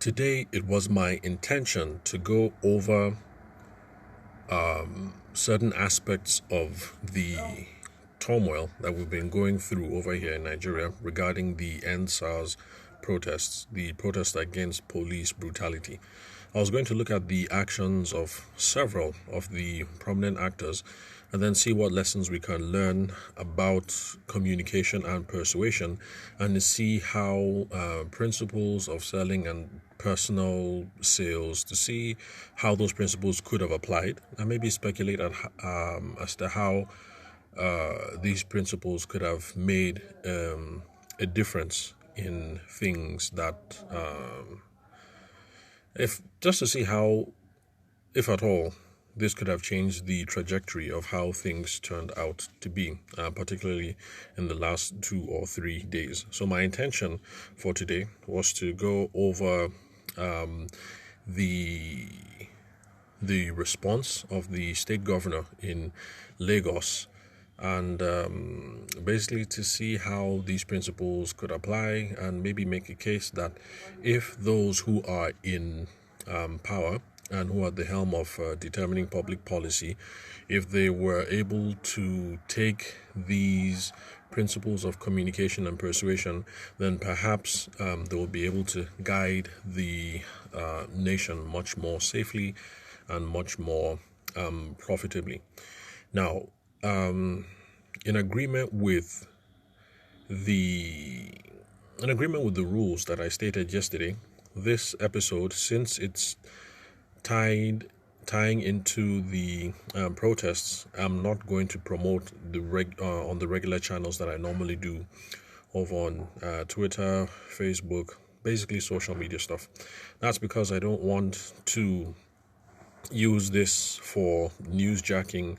Today, it was my intention to go over certain aspects of the turmoil that we've been going through over here in Nigeria regarding the End SARS protests, the protests against police brutality. I was going to look at the actions of several of the prominent actors and then see what lessons we can learn about communication and persuasion, and to see how principles of selling and personal sales, to see how those principles could have applied, and maybe speculate as to how these principles could have made a difference in things that, if just to see how, if at all, this could have changed the trajectory of how things turned out to be, particularly in the last 2 or 3 days. So my intention for today was to go over the response of the state governor in Lagos, and basically to see how these principles could apply, and maybe make a case that if those who are in power and who are at the helm of determining public policy, if they were able to take these principles of communication and persuasion, then perhaps they will be able to guide the nation much more safely and much more profitably. Now, in agreement with the rules that I stated yesterday, this episode, since it's tying into the protests, I'm not going to promote on the regular channels that I normally do over on Twitter, Facebook, basically social media stuff. That's because I don't want to use this for newsjacking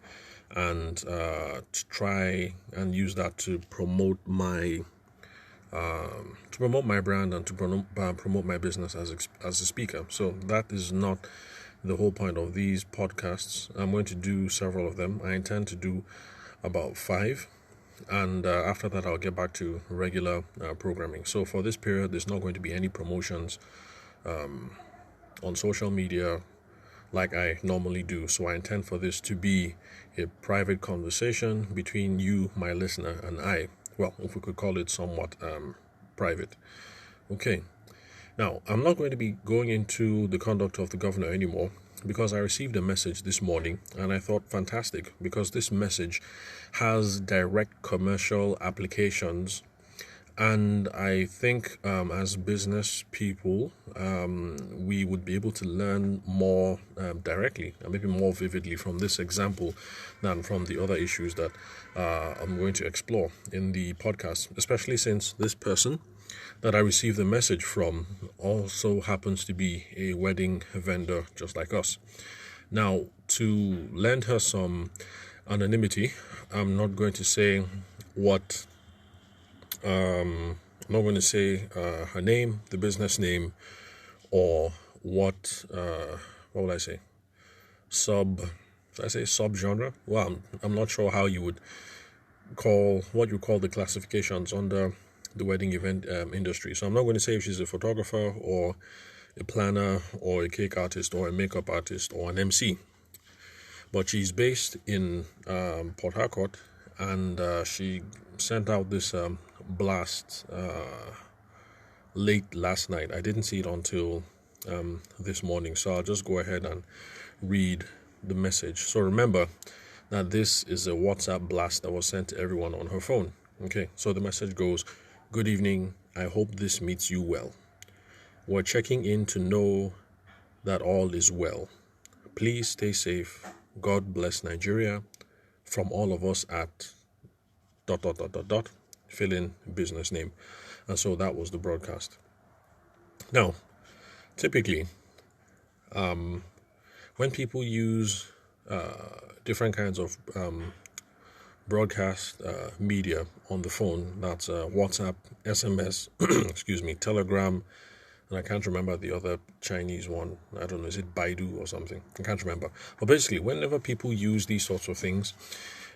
and to try and use that to promote my brand and to promote my business as a speaker. So that is not the whole point of these podcasts. I'm going to do several of them. I intend to do about 5, and after that I'll get back to regular programming. So for this period, there's not going to be any promotions on social media like I normally do. So I intend for this to be a private conversation between you, my listener, and I. Well, if we could call it somewhat private. Okay. Now, I'm not going to be going into the conduct of the governor anymore, because I received a message this morning and I thought, fantastic, because this message has direct commercial applications. And I think as business people, we would be able to learn more directly and maybe more vividly from this example than from the other issues that I'm going to explore in the podcast, especially since this person that I received the message from also happens to be a wedding vendor just like us. Now, to lend her some anonymity, I'm not going to say what... I'm not going to say her name, the business name, or what will I say? Subgenre? Well, I'm not sure how you would call the classifications under the wedding event industry. So I'm not going to say if she's a photographer or a planner or a cake artist or a makeup artist or an MC. But she's based in Port Harcourt, and she sent out this blast late last night. I didn't see it until this morning, so I'll just go ahead and read the message. So remember that this is a WhatsApp blast that was sent to everyone on her phone. Okay, so the message goes, "Good evening, I hope this meets you well. We're checking in to know that all is well. Please stay safe. God bless Nigeria. From all of us at ... fill in business name." And so that was the broadcast. Now, typically, when people use different kinds of broadcast media on the phone, that's WhatsApp, SMS, Telegram, and I can't remember the other Chinese one. I don't know, is it Baidu or something? I can't remember. But basically, whenever people use these sorts of things,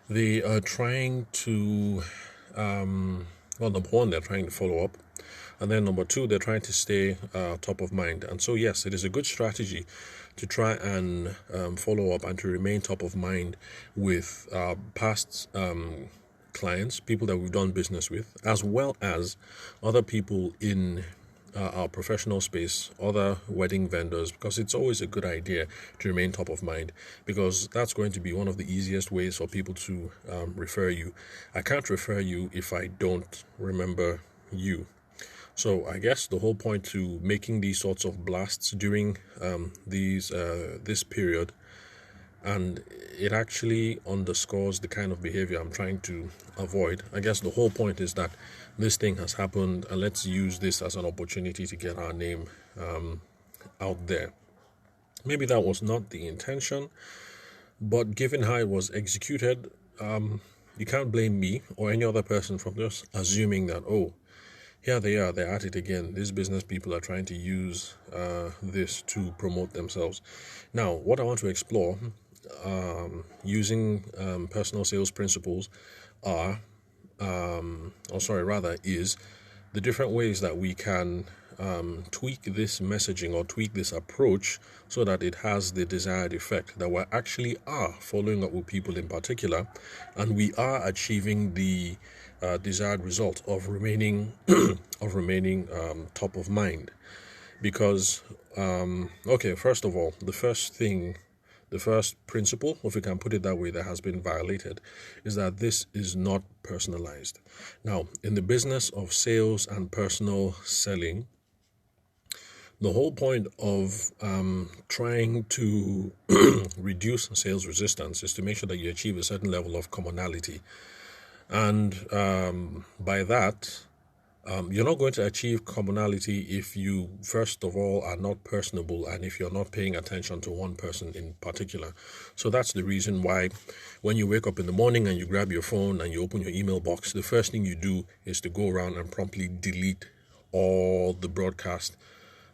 they are trying to, number one, they're trying to follow up. And then number two, they're trying to stay top of mind. And so, yes, it is a good strategy to try and follow up and to remain top of mind with past clients, people that we've done business with, as well as other people in our professional space, other wedding vendors, because it's always a good idea to remain top of mind, because that's going to be one of the easiest ways for people to refer you. I can't refer you if I don't remember you. So I guess the whole point to making these sorts of blasts during this period, and it actually underscores the kind of behavior I'm trying to avoid. I guess the whole point is that this thing has happened, and let's use this as an opportunity to get our name out there. Maybe that was not the intention, but given how it was executed, you can't blame me or any other person for just assuming that, oh, here they are, they're at it again. These business people are trying to use this to promote themselves. Now, what I want to explore using personal sales principles is the different ways that we can tweak this messaging or tweak this approach so that it has the desired effect, that we actually are following up with people in particular, and we are achieving the desired result of remaining top of mind. Because first of all, the first principle, if we can put it that way, that has been violated is that this is not personalized. Now, in the business of sales and personal selling, the whole point of trying to reduce sales resistance is to make sure that you achieve a certain level of commonality. And by that, you're not going to achieve commonality if you, first of all, are not personable and if you're not paying attention to one person in particular. So that's the reason why when you wake up in the morning and you grab your phone and you open your email box, the first thing you do is to go around and promptly delete all the broadcast,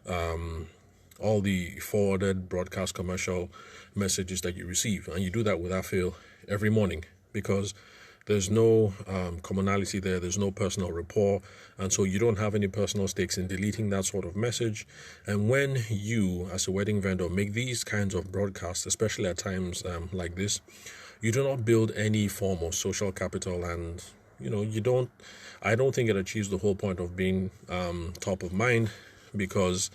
all the forwarded broadcast commercial messages that you receive. And you do that without fail every morning, because there's no commonality there, there's no personal rapport, and so you don't have any personal stakes in deleting that sort of message. And when you, as a wedding vendor, make these kinds of broadcasts, especially at times like this, you do not build any form of social capital, and I don't think it achieves the whole point of being top of mind, because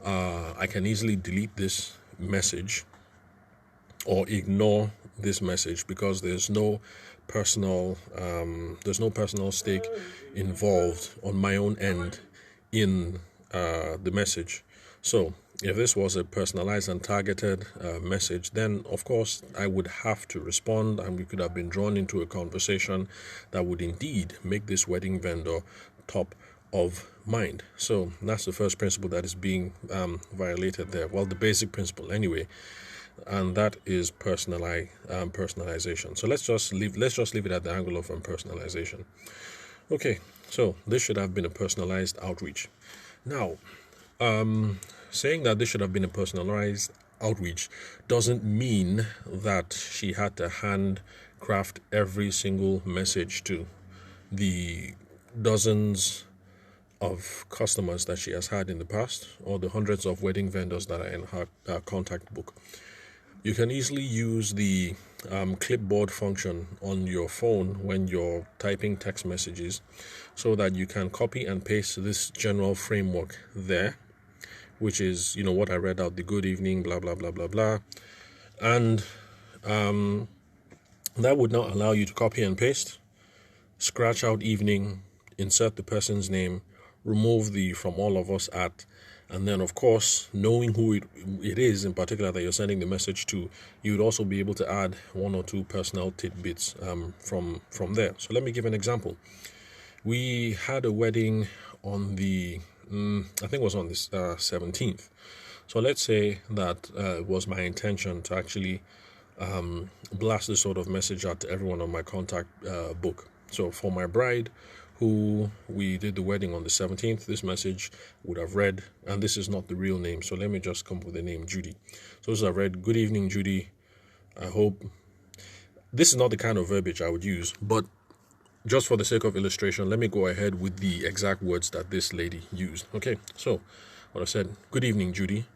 I can easily delete this message or ignore this message because there's no personal stake involved on my own end in the message. So if this was a personalized and targeted message, then of course I would have to respond, and we could have been drawn into a conversation that would indeed make this wedding vendor top of mind. So that's the first principle that is being violated there. Well, the basic principle anyway, and that is personalization. So let's just leave it at the angle of personalization. Okay, so this should have been a personalized outreach. Now, saying that this should have been a personalized outreach doesn't mean that she had to handcraft every single message to the dozens of customers that she has had in the past, or the hundreds of wedding vendors that are in her contact book. You can easily use the clipboard function on your phone when you're typing text messages, so that you can copy and paste this general framework there, which is, what I read out, the good evening, blah, blah, blah, blah, blah. And that would not allow you to copy and paste, scratch out evening, insert the person's name, remove the from all of us at, and then, of course, knowing who it is in particular that you're sending the message to, you would also be able to add one or two personal tidbits from there. So let me give an example. We had a wedding on the, I think it was on this 17th. So let's say that it was my intention to actually blast this sort of message out to everyone on my contact book. So for my bride, who we did the wedding on the 17th, this message would have read, and this is not the real name, so let me just come up with the name Judy. So this I've read, good evening, Judy. I hope, this is not the kind of verbiage I would use, but just for the sake of illustration, let me go ahead with the exact words that this lady used. Okay, so what I said, good evening, Judy.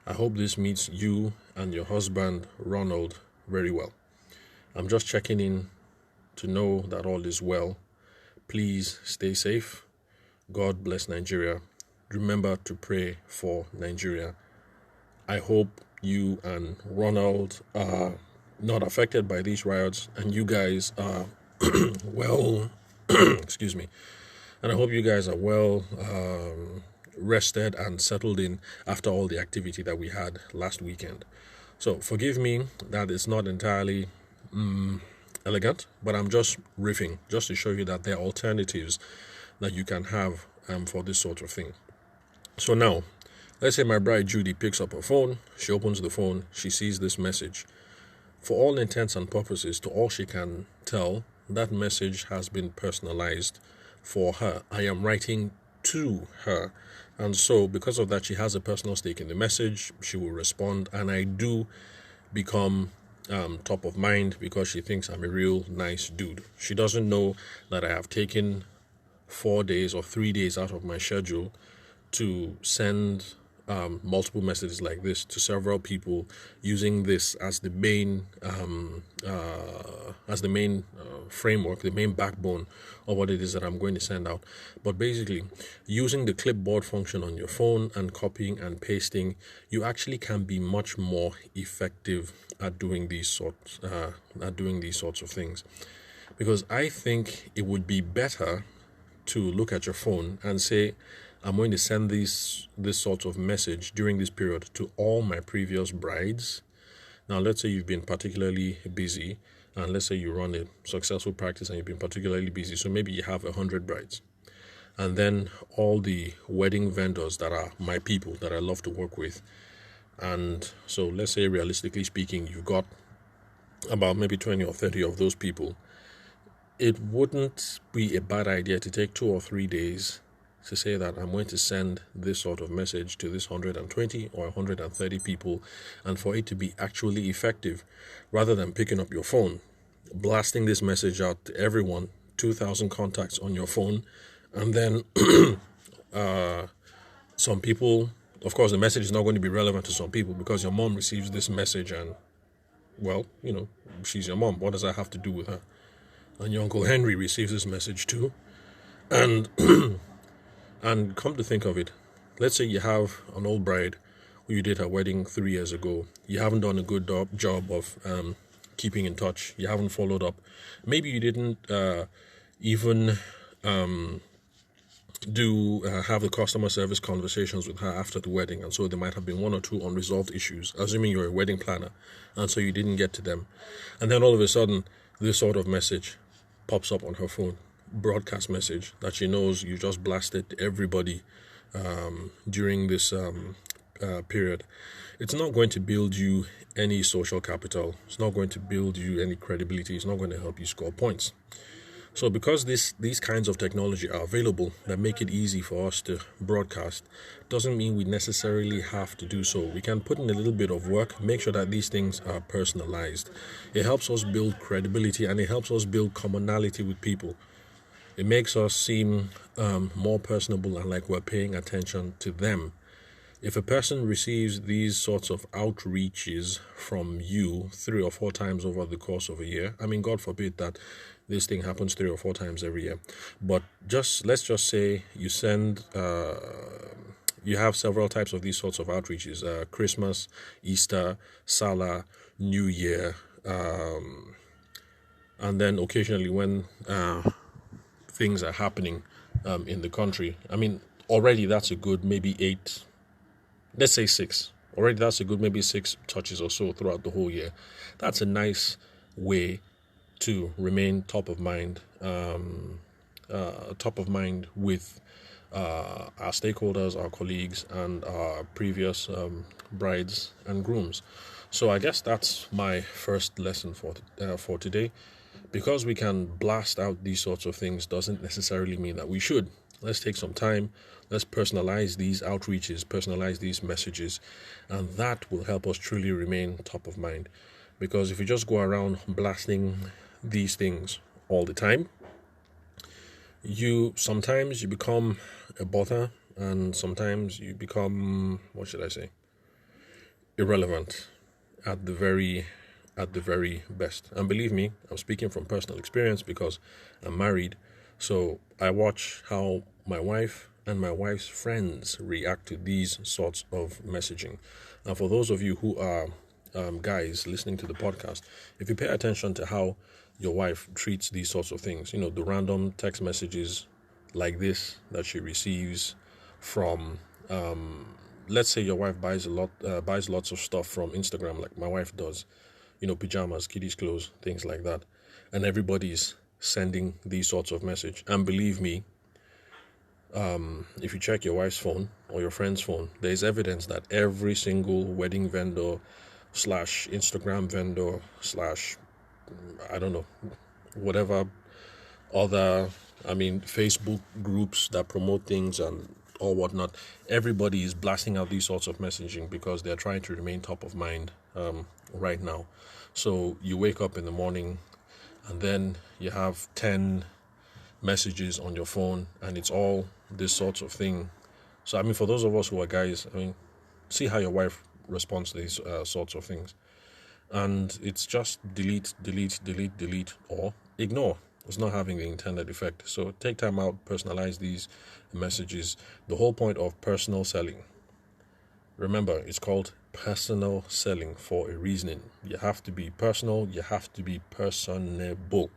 I hope this meets you and your husband, Ronald, very well. I'm just checking in to know that all is well. Please stay safe. God bless Nigeria. Remember to pray for Nigeria. I hope you and Ronald are not affected by these riots and you guys are well, excuse me, and I hope you guys are well rested and settled in after all the activity that we had last weekend. So forgive me that it's not entirely elegant, but I'm just riffing just to show you that there are alternatives that you can have for this sort of thing. So now, let's say my bride Judy picks up her phone, she opens the phone, she sees this message. For all intents and purposes, to all she can tell, that message has been personalized for her. I am writing to her. And so, because of that, she has a personal stake in the message. She will respond. And I do become top of mind because she thinks I'm a real nice dude. She doesn't know that I have taken 4 days or 3 days out of my schedule to send multiple messages like this to several people, using this as the main framework, the main backbone of what it is that I'm going to send out. But basically, using the clipboard function on your phone and copying and pasting, you actually can be much more effective at doing these sorts of things. Because I think it would be better to look at your phone and say, I'm going to send this sort of message during this period to all my previous brides. Now, let's say you've been particularly busy, and let's say you run a successful practice and you've been particularly busy. So maybe you have 100 brides. And then all the wedding vendors that are my people that I love to work with. And so let's say, realistically speaking, you've got about maybe 20 or 30 of those people. It wouldn't be a bad idea to take 2 or 3 days to say that I'm going to send this sort of message to this 120 or 130 people, and for it to be actually effective, rather than picking up your phone, blasting this message out to everyone, 2,000 contacts on your phone, and then some people, of course, the message is not going to be relevant to some people because your mom receives this message and, well, she's your mom. What does that have to do with her? And your Uncle Henry receives this message too. And and come to think of it, let's say you have an old bride who you did her wedding 3 years ago. You haven't done a good job of keeping in touch. You haven't followed up. Maybe you didn't even have the customer service conversations with her after the wedding, and so there might have been 1 or 2 unresolved issues, assuming you're a wedding planner, and so you didn't get to them. And then all of a sudden, this sort of message pops up on her phone, broadcast message that she knows you just blasted to everybody during this period. It's not going to build you any social capital. It's not going to build you any credibility. It's not going to help you score points. So because these kinds of technology are available that make it easy for us to broadcast, doesn't mean we necessarily have to do so. We can put in a little bit of work, make sure that these things are personalized. It helps us build credibility and it helps us build commonality with people. It makes us seem more personable and like we're paying attention to them. If a person receives these sorts of outreaches from you 3 or 4 times over the course of a year, I mean, God forbid that this thing happens 3 or 4 times every year, but let's just say you send, you have several types of these sorts of outreaches, Christmas, Easter, Salah, New Year, and then occasionally when things are happening in the country. I mean, already that's a good maybe 8, let's say 6. Already that's a good maybe 6 touches or so throughout the whole year. That's a nice way to remain top of mind with our stakeholders, our colleagues, and our previous brides and grooms. So I guess that's my first lesson for today. Because we can blast out these sorts of things doesn't necessarily mean that we should. Let's take some time. Let's personalize these outreaches, personalize these messages, and that will help us truly remain top of mind. Because if we just go around blasting these things all the time, You sometimes you become a bother, and sometimes you become, what should I say, irrelevant at the very best. And believe me, I'm speaking from personal experience because I'm married. So I watch how my wife and my wife's friends react to these sorts of messaging. And for those of you who are guys listening to the podcast, if you pay attention to how your wife treats these sorts of things, the random text messages like this that she receives from, let's say your wife buys lots of stuff from Instagram, like my wife does, pajamas, kiddies clothes, things like that, and everybody's sending these sorts of message. And believe me, if you check your wife's phone or your friend's phone, there's evidence that every single wedding vendor slash Instagram vendor slash, I don't know, whatever other, Facebook groups that promote things and or whatnot, everybody is blasting out these sorts of messaging because they're trying to remain top of mind right now. So you wake up in the morning and then you have 10 messages on your phone and it's all this sorts of thing. So, for those of us who are guys, see how your wife responds to these sorts of things. And it's just delete, delete, delete, delete, or ignore. It's not having the intended effect. So take time out, personalize these messages. The whole point of personal selling, remember, it's called personal selling for a reasoning. You have to be personal, you have to be personable.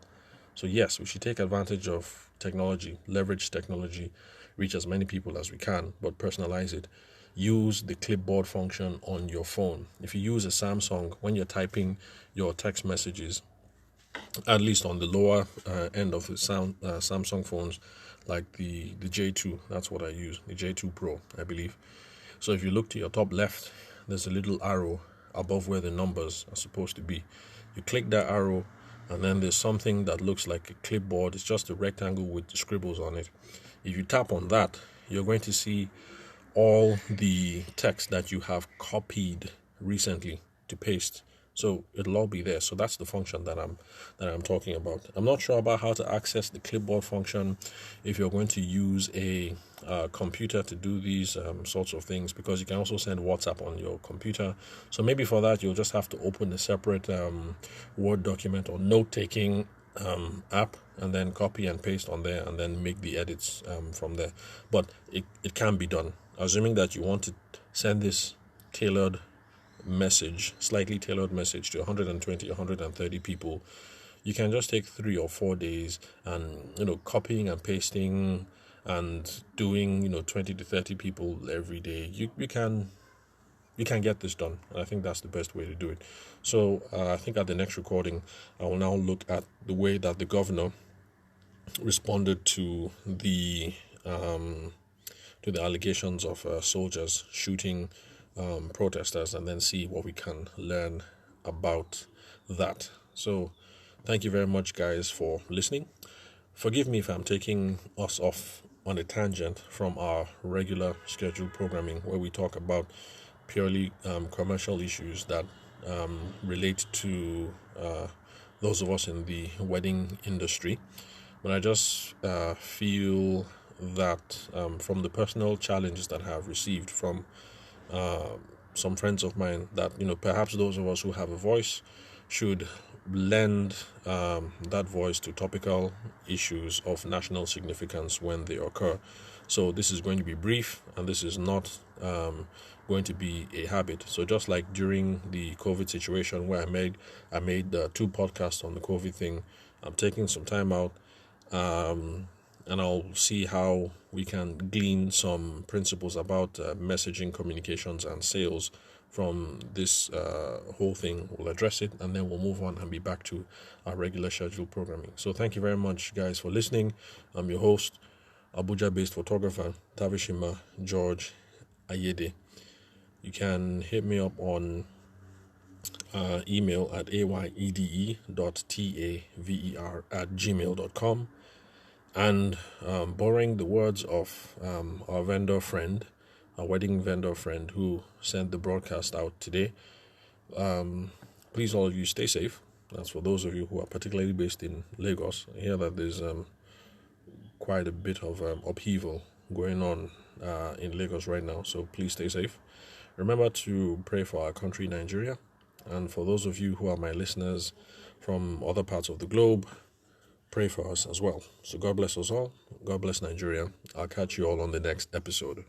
So yes, we should take advantage of technology, leverage technology, reach as many people as we can, but personalize it. Use the clipboard function on your phone. If you use a Samsung, when you're typing your text messages, at least on the lower end of the Samsung phones, like the J2, that's what I use, the J2 Pro, I believe. So if you look to your top left, there's a little arrow above where the numbers are supposed to be. You click that arrow, and then there's something that looks like a clipboard. It's just a rectangle with scribbles on it. If you tap on that, you're going to see all the text that you have copied recently to paste. So it'll all be there. So that's the function that I'm talking about. I'm not sure about how to access the clipboard function if you're going to use a computer to do these sorts of things, because you can also send WhatsApp on your computer. So maybe for that you'll just have to open a separate Word document or note-taking app and then copy and paste on there and then make the edits from there. But it can be done, assuming that you want to send this slightly tailored message to 120, 130 people. You can just take 3 or 4 days and, copying and pasting and doing, 20 to 30 people every day. You can get this done. And I think that's the best way to do it. So I think at the next recording, I will now look at the way that the governor responded to the allegations of soldiers shooting protesters, and then see what we can learn about that. So thank you very much, guys, for listening. Forgive me if I'm taking us off on a tangent from our regular scheduled programming, where we talk about purely commercial issues that relate to those of us in the wedding industry. But I just feel that from the personal challenges that I have received from some friends of mine, that perhaps those of us who have a voice should lend that voice to topical issues of national significance when they occur. So this is going to be brief, and this is not going to be a habit. So just like during the COVID situation, where I made 2 podcasts on the COVID thing, I'm taking some time out, and I'll see how we can glean some principles about messaging, communications, and sales from this whole thing. We'll address it, and then we'll move on and be back to our regular scheduled programming. So thank you very much, guys, for listening. I'm your host, Abuja-based photographer Tavishima George Ayede. You can hit me up on email at ayede.taver@gmail.com. And borrowing the words of our vendor friend, our wedding vendor friend who sent the broadcast out today, please all of you stay safe. That's for those of you who are particularly based in Lagos. I hear that there's quite a bit of upheaval going on in Lagos right now. So please stay safe. Remember to pray for our country, Nigeria. And for those of you who are my listeners from other parts of the globe, pray for us as well. So God bless us all. God bless Nigeria. I'll catch you all on the next episode.